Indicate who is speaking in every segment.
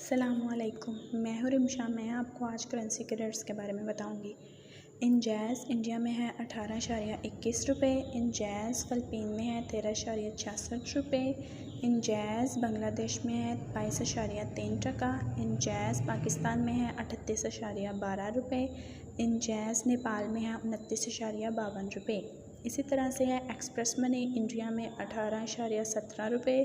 Speaker 1: अस्सलामुअलैकुम, मैं हूँ रिमशा। मैं आपको आज करेंसी के रेट्स के बारे में बताऊंगी। इन जैज़ इंडिया में है 18.21 रुपये। इन जैज़ फ़िलिपीन में है 13.66 रुपये। इन जैज़ बांग्लादेश में है 22.3 टका। इन जैज़ पाकिस्तान में है 38.12 रुपये। इन जैज़ नेपाल में है 29.52 रुपये। इसी तरह से है एक्सप्रेस मनी इंडिया में 18.17 रुपये।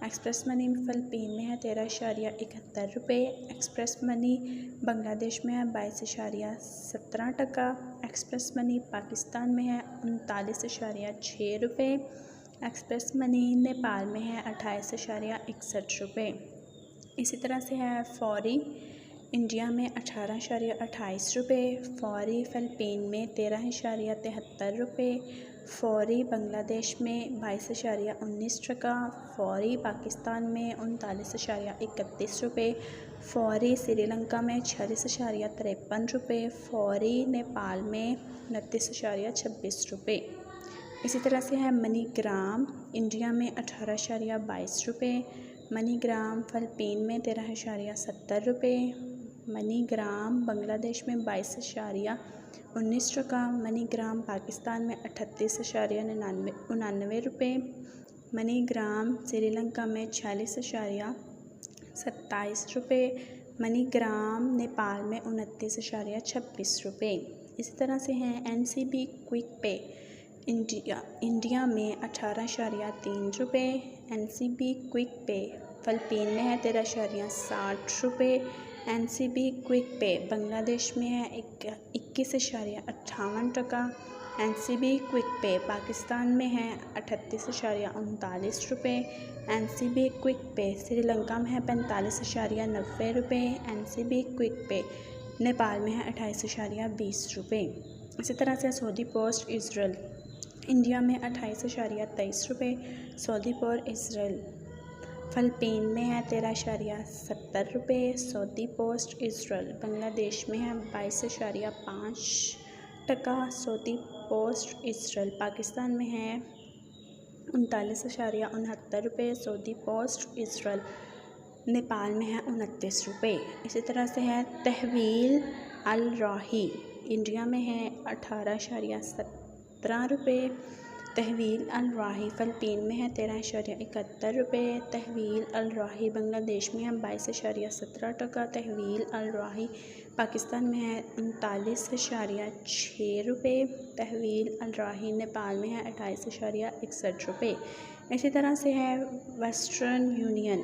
Speaker 1: एक्सप्रेस मनी फ़िलिपीन में है 13.71 रुपये। एक्सप्रेस मनी बांग्लादेश में है 22.17 टका। एक्सप्रेस मनी पाकिस्तान में है 39.6 रुपये। एक्सप्रेस मनी नेपाल में है 28.61 रुपये। इसी तरह से है फौरी इंडिया में 18.28 रुपये। फौरी फ़िलिपीन में 13.73 रुपये। फौरी बांग्लादेश में 22.19 टका। फौरी पाकिस्तान में 39.31 रुपये। फौरी श्रीलंका में 46.53 रुपये। फौरी नेपाल में 29.26 रुपये। इसी तरह से है मनीग्राम इंडिया में 18.22 रुपये। मनीग्राम फ़िलिपीन में 13.70 रुपये। मनीग्राम बांग्लादेश में 22.19 टका। मनीग्राम पाकिस्तान में 38.99 रुपये। मनीग्राम श्रीलंका में 46.27 रुपये। मनीग्राम नेपाल में 29.26 रुपये। इसी तरह से हैं NCB क्विक पे इंडिया में 18.3 रुपये। NCB क्विक पे फ़िलिपीन में है 13.60 रुपये। NCB क्विक पे बांग्लादेश में है 21.58 टका। NCB क्विक पे पाकिस्तान में है 38.39 रुपये। NCB क्विक पे श्रीलंका में है 45.90 रुपये। NCB क्विक पे नेपाल में है 28.20 रुपये। इसी तरह से सऊदी पोस्ट इज़राइल इंडिया में 28.23 रुपये। सऊदी पोस्ट इज़राइल फ़िलिपीन में है 13.70 रुपये। सऊदी पोस्ट इज़राइल बांग्लादेश में है 22.5 टका। सऊदी पोस्ट इज़राइल पाकिस्तान में है 39.69 रुपये। सऊदी पोस्ट इज़राइल नेपाल में है 29 रुपये। इसी तरह से है तहवील अल राही इंडिया में है 18.17 रुपये। तहवील अल राही फ़िलिपीन में है 13.71 रुपये। तहवील अल राही बांग्लादेश में है 22.17 टका। तहवील अल राही पाकिस्तान में है 39.6 रुपये। तहवील अल राही नेपाल में है 28.61 रुपये। इसी तरह से है वेस्टर्न यूनियन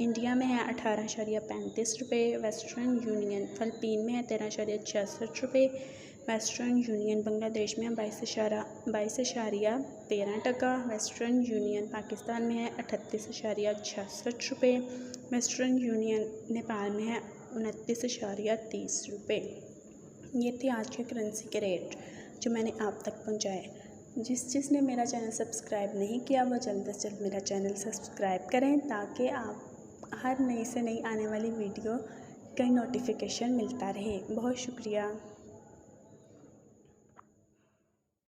Speaker 1: इंडिया में है 18.35 रुपये। वेस्टर्न यूनियन फ़िलिपीन में है 13.66 रुपये। वेस्टर्न यूनियन बांग्लादेश में है 22.13 टका। वेस्टर्न यूनियन पाकिस्तान में है 38.66 रुपये। वेस्टर्न यूनियन नेपाल में है 29.30 रुपये। ये थे आज के करेंसी के रेट जो मैंने आप तक पहुँचाए। जिसने मेरा चैनल सब्सक्राइब नहीं किया वो जल्द से जल्द मेरा चैनल सब्सक्राइब करें ताकि आप हर नई से नई आने वाली वीडियो का नोटिफिकेशन मिलता रहे। बहुत शुक्रिया।